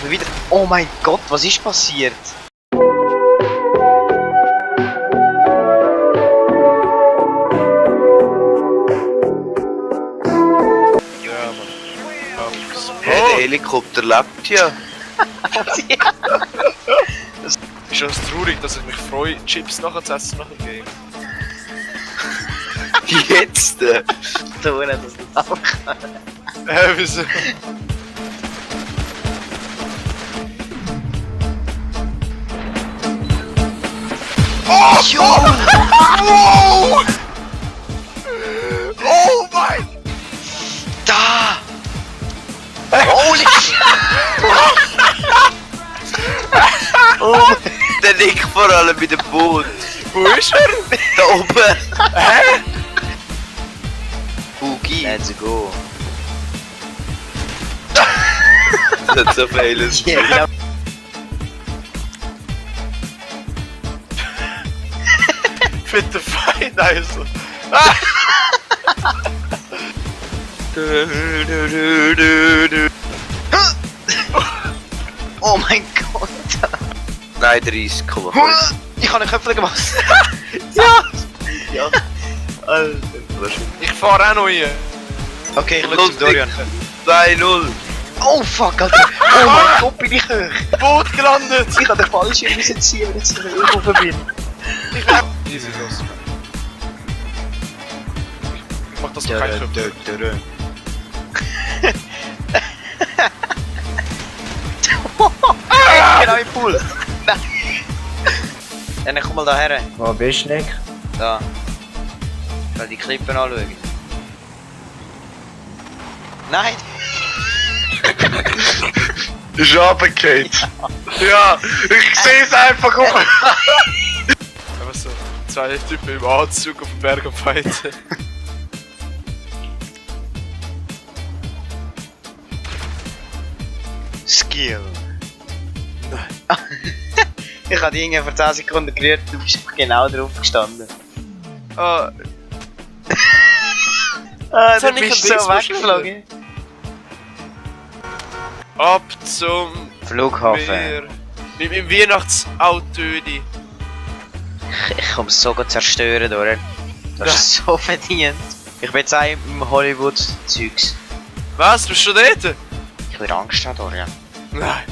bin wieder... Oh mein Gott, was ist passiert? Ja, Mann. Hey, der Helikopter lebt ja. Es ist schon traurig, dass ich mich freue, Chips nachher zu essen nach dem Game. Jetzt! Du, das nicht auch. Wieso? Oh! Jo! Oh! Oh mein! Da! Holy shit! Oh, Der liegt vor allem bei dem Boot. Wo ist er? Da oben. Hä? Boogie. let's go. Das hat so vieles. Ja, genau. Bitte fein, also. Ah! Oh mein Gott! Nein, 30,5. Ich habe einen Köpfchen gemacht. Ja! Alter, Ich fahre auch noch hier. Okay, ich schaue zu Dorian. 2-0. Oh fuck, Alter! Oh mein Gott, bin ich hoch! Boot gelandet! Ich habe den Fallschirm ziehen, wenn ich so hoch bin. Easy los. Ich mach das noch kein Köpfchen. Genau im Pool! Nein! Dann komm mal da her. Wo bist du, Nick? Da. Ich will die Klippen anschauen. Nein! Ist runtergefallen. Ja, ich seh's einfach um. Aber so, zwei Typen im Anzug auf dem Berg am Fighten. Skill. Nein. Ich habe die irgendwie vor 10 Sekunden gerührt, du bist einfach genau drauf gestanden. Ah, Ah, du du bist bist so so weggeflogen. ab zum Flughafen. Meer. Mit meinem Weihnachtsauto. Ich komme so gut zerstören, oder? Du hast so verdient. Ich bin jetzt auch im Hollywood-Zeugs. Was? Du bist schon dort? Ich will Angst haben, Dorian. Nein.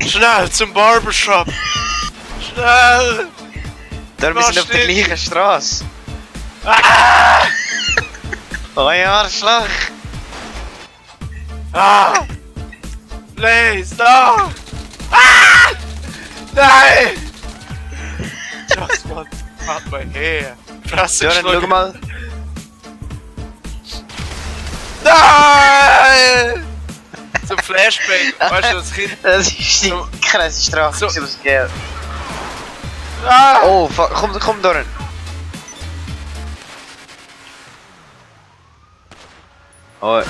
Schnell zum Barbershop. Schnell. Wir sind auf der still. gleichen Straße. Ah! Oh ja, Arschloch! Ah! Please, no! Ah! Nein! Just one out my hair. Fresse Dorian, schau geschlagen. mal. Nein! Zum Flashback. Weißt du, das Kind. Das ist die krasse Strafe, So. so. Was geht. Ah! Oh, fuck. Komm, Dorian. Oh.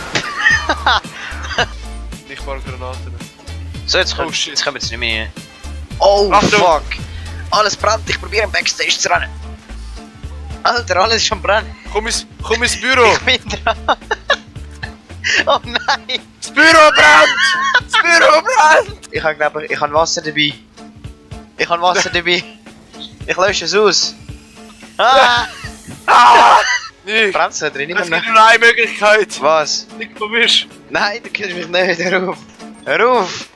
Nicht mal Granaten. So, jetzt Oh, kommen shit. jetzt kommen sie nicht mehr. Oh, Achtung. fuck. Alles brennt, ich probiere im Backstage zu rennen. Alter, alles ist schon brennt. Komm ins Büro! Ich bin dran. Oh nein. Das Büro brennt! Das Büro brennt! Ich glaube, ich habe Wasser dabei. Ich habe Wasser dabei. Ich lösche es aus. Ah! Ah! Nick! Brennt es da drin? Es gibt nur eine Möglichkeit! Was? Nick, wo bist du? Nein, du kennst mich nicht. Hör auf. Hör auf.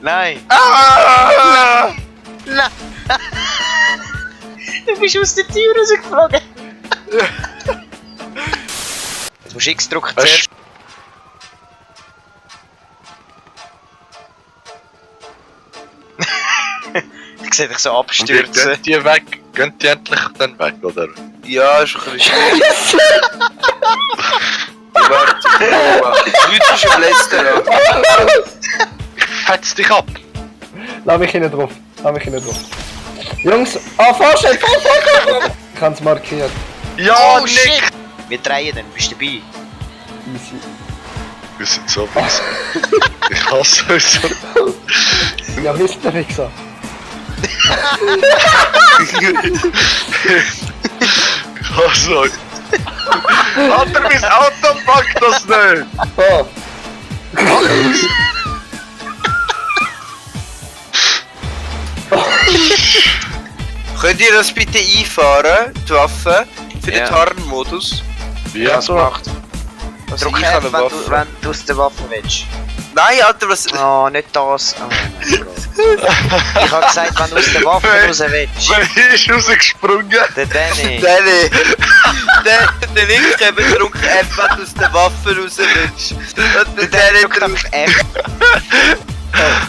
Nein. Ah! Nein. Du bist aus der Tür rausgeflogen. Jetzt musst du X drücken zuerst. Ich sehe dich so abstürzen. Die weg? Gehen die endlich dann weg, oder? Ja, ist ein bisschen schwierig. Warte, Leute ist im Leicester. Hetz dich ab! Lass mich hinten drauf. Jungs, Vorschlag! Ich hab's markiert. Ja, Oh shit! Wir drehen dann, bist du dabei? Easy. Wir sind so was. Ich hasse euch so. Ja, wisst ihr, wie gesagt. Ich hasse euch. Alter, mein Auto packt das nicht! Oh, ihr das bitte einfahren, die Waffe, für den Ja. Tarnmodus? Ja, Was macht? Also Drück ich F, habe eine wenn Waffe. wenn du aus der Waffe willst. Nein, Alter, was... Oh, nicht das. Oh mein Gott. Ich hab gesagt, wenn du aus der Waffe raus willst. wer ist rausgesprungen? Der Danny. Danny! Der Linke drückt F, wenn du aus der Waffe raus willst. Und der Danny Drück drückt... einfach F.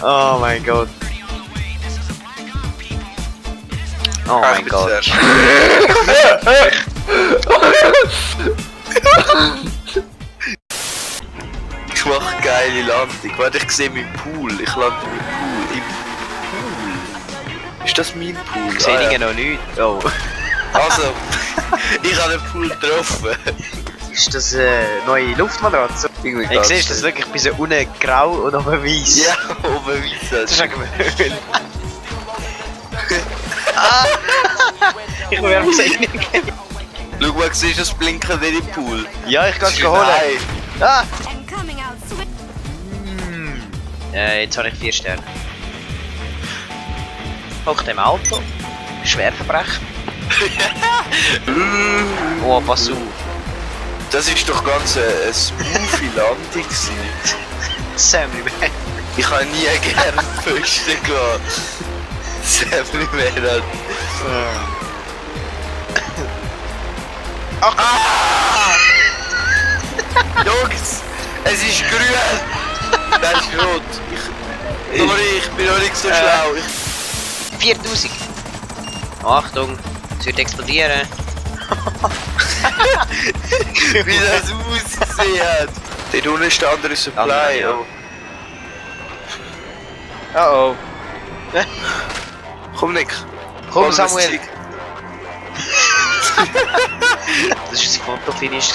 Oh mein Gott. Oh mein Gott. Ich mach geile Landung. Warte, ich sehe meinen Pool. Ich lande im Pool. Im Pool. Ist das mein Pool? Ich sehe ja. noch nichts. Oh. Also, ich habe den Pool getroffen. Ist das neue Luftmatratze? Irgendwie Ich ganz sehe, ist das wirklich bis unten grau und oben weiß. Ja, oben weiss. Das ist ja gewöhnlich. Ah! Ich will einfach sagen. Schau mal, siehst du das Blinken in den Pool? Ja, ich kann es Nein. holen. Ah! And coming out swift. Jetzt habe ich 4 Sterne. Hockt im Auto. Schwerverbrechen. Oh, pass auf. Das ist doch ganz eine smoothie Landung gewesen. Sammy Man. Ich habe nie gerne Pfosten gehabt. Sammy Man hat... Ach. Ah! Jungs, es ist grün! Das ist rot. Sorry, ich bin noch nicht so schlau. 4000. Achtung, es wird explodieren. Wie das ausgesehen hat. Dort unten ist der andere Supply. Ja. Oh. Oh oh. Komm, Nick. Komm, Hol mir das Samuel. Zeug. Das war ein Fotofinish.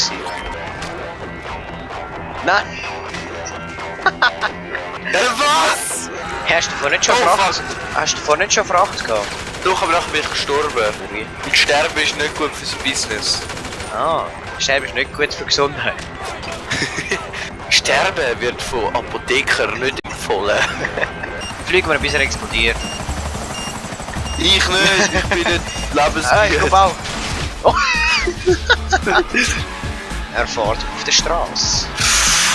Nein! Was? Hast du vorhin nicht schon Oh, Fracht? Hast du vorhin nicht schon Fracht gehabt? Doch, aber nachher bin ich gestorben. Und sterben ist nicht gut fürs Business. Ah, Sterben ist nicht gut für Gesundheit. Sterben wird von Apothekern nicht empfohlen. Fliegen wir, bis er explodiert. Ich nicht, ich bin nicht Ah, ich lebensmüde. komm auch. Oh. Er fährt auf der Straße.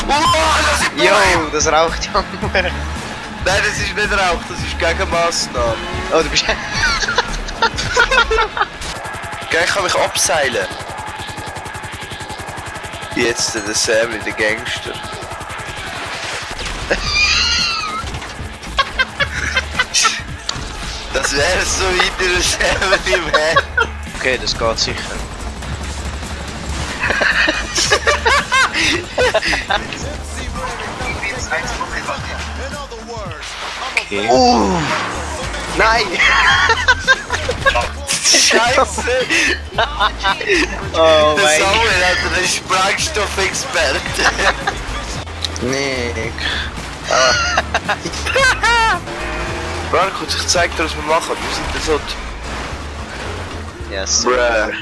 Das ist Jo, das raucht ja nur. Nein, das ist nicht Rauch, das ist Gegenmaßnahme. Oh, du bist... Gell, ich kann mich abseilen. Jetzt der Sammy, der Gangster. Das wäre so weit der Sammy, man. Okay, das geht sicher. Okay. Nein! Scheiße! Oh Der mein Gott. Samuel hat einen Sprengstoffexperte. Nick. Warte kurz, ich zeig dir, was wir machen. Wir sind so... Yes. Bruh.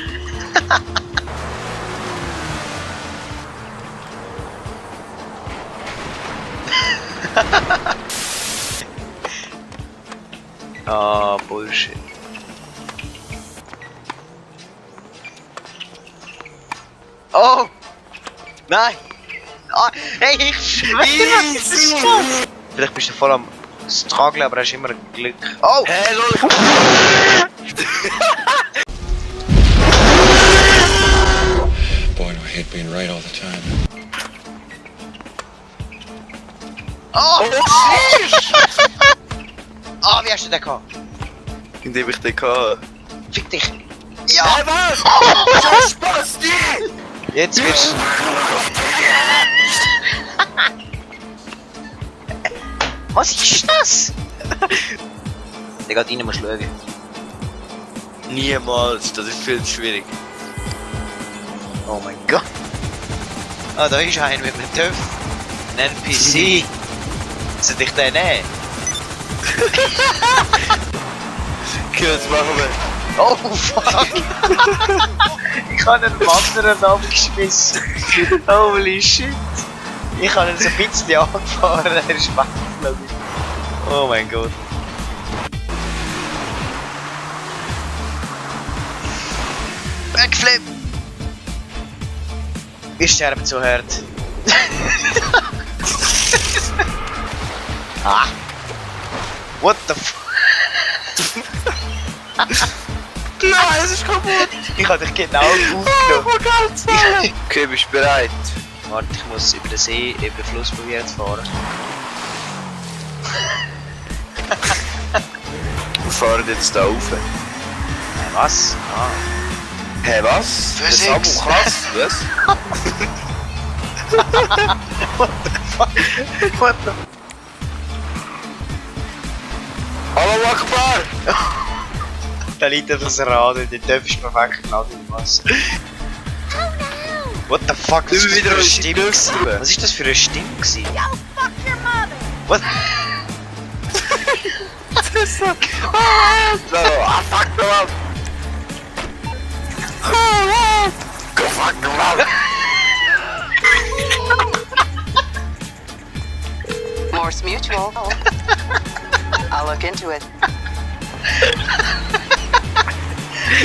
Ah, Bullshit. Oh! Nein! Ah, hey, ich schwöre, was ist das? Vielleicht bist du voll am Strugglen, aber hast immer Glück. Oh! Hey, lol, Boy, no, I hate being right all the time. Oh! Ah, wie hast du den gehabt? indem ich den hatte. Fick dich! Ja! Hey, was? Das Spaß, Jetzt wirst Was ist das? Der geht rein, musst du schauen. Niemals, das ist viel zu schwierig. Oh mein Gott. Ah, da ist einer mit einem TÜV. Ein NPC. Soll ich den nehmen? Okay, was machen wir? Oh fuck! Ich habe einen anderen abgeschmissen. Holy shit! Ich habe ihn so ein bisschen angefahren, er ist weggeflogen. Oh mein Gott. Wir sterben so hart. Ah! What the f... Nein, es ist kaputt! Ich hab dich genau aufgenommen. Okay, bist du bereit? Warte, ich muss über den See, über den Fluss probieren zu fahren. Wir fahren jetzt da rauf. Was? Ah. Hä, was? Physics. Samu, krass, was? What the... Hallo Akbar! Da liegt einfach das Rad und der Töpf ist perfekt geladen im Wasser. What the fuck? Was ist das für eine Stimme? Was ist das für eine Stimme gewesen? What? Das ist so... Ah, fuck no up! Go fuck no up! Morse Mutual. I'll look into it.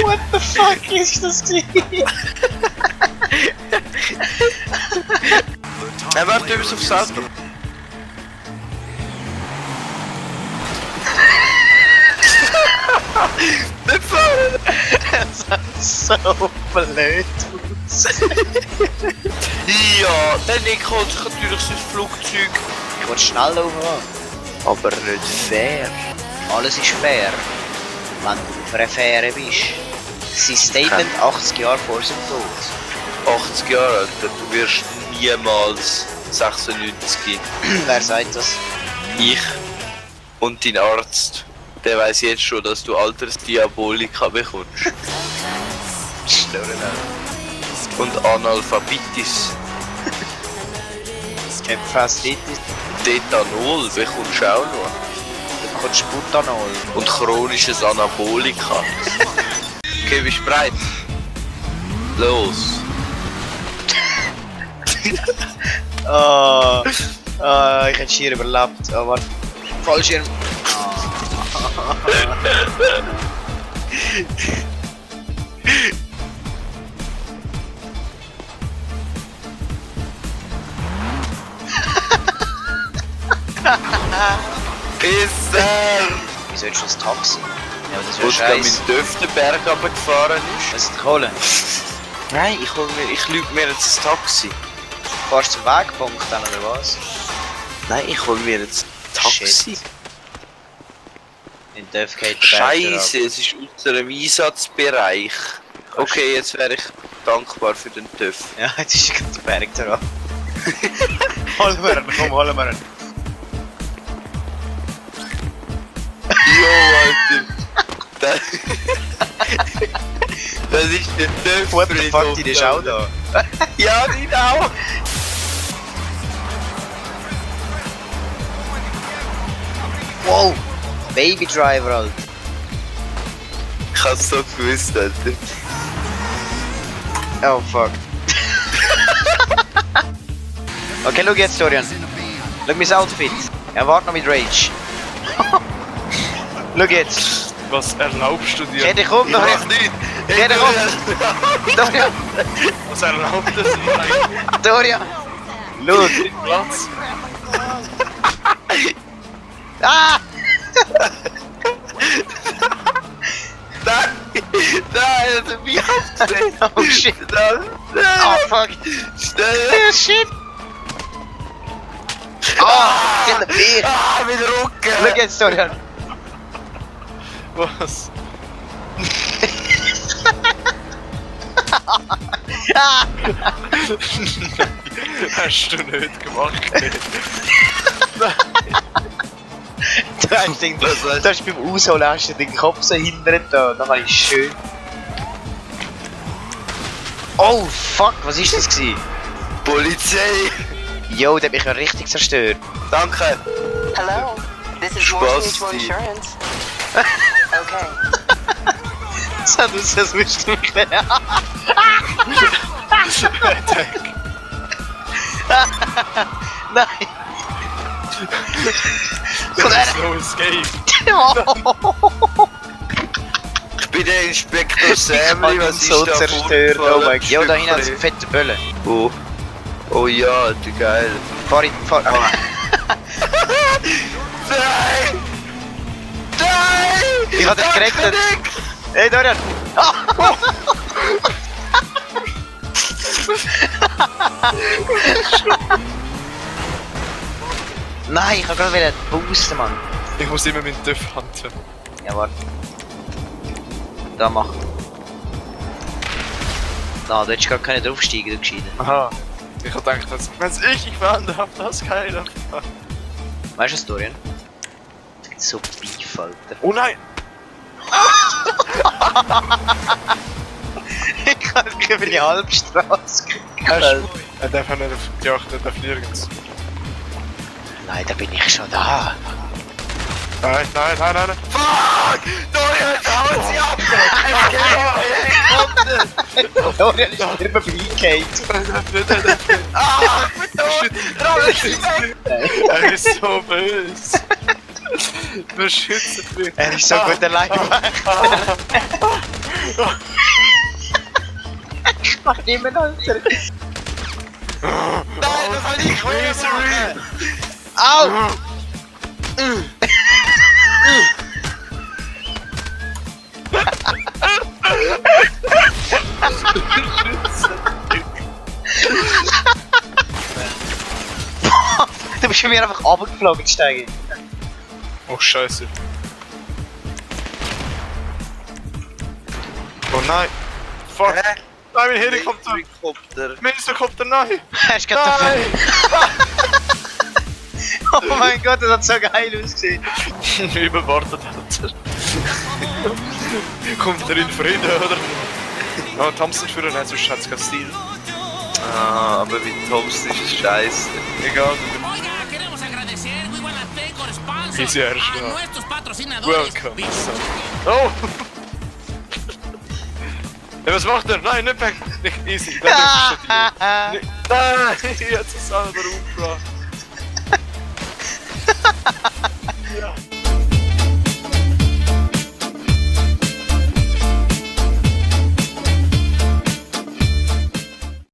What the fuck ist das gewesen? Hey, warte, du bist aufs Auto. Nicht fahren! Das sah so blöd aus. Ja, der Nick holt sich natürlich sein Flugzeug. Ich will schnell laufen. Aber nicht fair. Alles ist fair, wenn du auf einer Fähre bist. Sein Statement 80 Jahre vor seinem Tod. 80 Jahre, Alter, du wirst niemals 96. Wer sagt das? Ich und dein Arzt, der weiß jetzt schon, dass du Altersdiabolika bekommst. Und Analphabetis. Emphasitis, Tetanol bekommst du auch noch. du bekommst Butanol. Und chronisches Anabolika. Okay, bist du bereit? Los! Ich hätte schier überlebt. Oh, warte. Fallschirm. Pisser! Wieso ist das Taxi? Ja, das Wo wäre da mit scheiße. Döftenberg runtergefahren ist? Was ist die Kohle? Nein, ich lüge mir jetzt ein Taxi. Fahrst du zum Wegpunkt dann oder was? Nein, ich hol mir jetzt ein Taxi. Shit. In Dörf geht der Berg Scheiße, es ist außer dem Einsatzbereich. Okay, jetzt wäre ich dankbar für den TÜV. ab. Ja, jetzt ist gerade der Berg dran. Holen wir ihn, komm, holen wir ihn. Jo, Alter. Das, das ist der TÜV. What the fuck, die ist auch da. Ja, die auch. Wow! Baby Driver, Alter. Ich hab's so gewusst, Alter. Oh fuck. Okay, schau jetzt, Dorian. Schau mein Outfit. Er wart noch mit Rage. Schau jetzt. Was erlaubst du dir? Kette, komm, Dorian. nicht. Kette, komm. Dorian. Was erlaubt es dir eigentlich? Dorian. Schau. Platz? Ah! Nein, also wie hab's denn? Oh shit. Nein, Oh fuck. schnell. Oh shit. Ah! In der Bier. Ah, mit Rücken. Schau jetzt, Dorian. Was? Hast du nicht gemacht. Du hast den, Was heißt- du hast beim Ausholen hast du den Kopf so hinten da, dann war ich schön. Oh fuck, was ist das gewesen? Polizei. Yo, der hat mich ja richtig zerstört. Danke. Hello. This is Morse Spaß, Mutual die- Insurance. Okay. Das hat uns das wünscht mich nicht. Nein! No escape. Ich bin der Inspektor Sammy, was ist so da zerstört, oh vorgefallen? mein Gott. Jo, da hinten hat es fette Bölle. Wo? Oh ja, du geil. Fahr in... Fahr... Ah. Nein! Nein! Ich hab dich gerettet! Hey Dorian! Ah. Nein, ich hab gerade wieder boosten, Mann. Ich muss immer meinen TÜV handeln. Ja, warte. Da mach. Da, du hättest gar keine draufsteigen, du Gescheiter. Aha. Ich hab gedacht, wenn's ich gefahren hab, das keiner. Weißt du was, Dorian? So Beef, Alter. Oh nein! Ich kann nicht über die halbe Straße Er darf nicht auf die Yacht, er darf nirgends. Nein, da bin ich schon da. Nein. Fuck! Dorian, hauen sie ab! Dorian ist wieder vorbeigefallen. Ah, Er ist so böse. Beschützt mich. Er ist so gut allein gemacht. Ich mach nicht mehr, Alter. Nein, das soll ich machen! Au! Du bist schon wieder einfach runtergeflogen, Steigi. Oh Scheiße. Oh nein. Fuck. Hä? Nein, mein Helikopter. Helikopter. Mein Helikopter, nein. Hast du gerade Nein. Oh mein Gott, das hat so geil ausgesehen. Überbordet hat er. Kommt er in Frieden, oder? Oh, Thompson für einen, sonst hat's keinen Stil. Ah, aber mit Thompson ist es scheiße. Egal. Oiga, queremos agradecer WeWannAPay con sponsors Easy, Irish, a no. nuestros patrocinadores. Welcome. Oh! Ja, was macht er? Nein, nicht weg! Nicht easy, der ist schon die. Nein, jetzt ist es selber umgebracht. Ja.